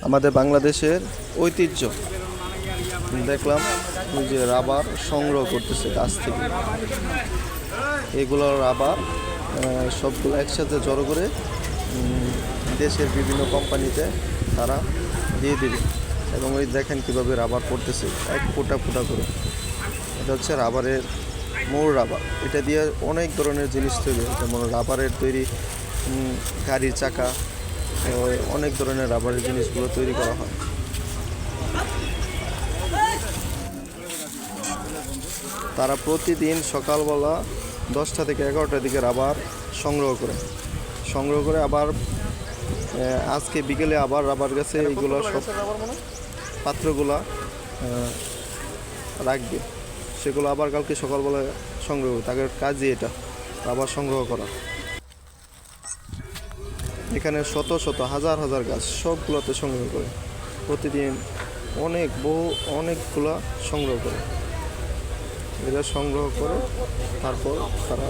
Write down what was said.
আমাদের বাংলাদেশের ঐতিহ্য। দেখলাম যে রাবার সংগ্রহ করতেছে গাছ থেকে। এগুলো রাবার সবগুলো একসাথে জড়ো করে দেশের বিভিন্ন কোম্পানিতে তারা দিয়ে দেবে। এবং ওই দেখেন কীভাবে রাবার পড়তেছে এক ফোঁটা ফোঁটা করে। এটা হচ্ছে রাবারের মূল রাবার। এটা দিয়ে অনেক ধরনের জিনিস তৈরি হয়, যেমন রাবারের তৈরি গাড়ির চাকা, অনেক ধরনের রাবারের জিনিসগুলো তৈরি করা হয়। তারা প্রতিদিন সকালবেলা 10টা থেকে 11টার দিকে রাবার সংগ্রহ করে আবার আজকে বিকেলে আবার রাবার গাছে এইগুলো সব পাত্রগুলা রাখবে, সেগুলো আবার কালকে সকালবেলা সংগ্রহ করবে। তাদের কাজই এটা, রাবার সংগ্রহ করা। এখানে শত শত হাজার হাজার গাছ সবগুলোতে সংগ্রহ করে প্রতিদিন অনেকগুলা সংগ্রহ করে। এরা সংগ্রহ করে তারপর তারা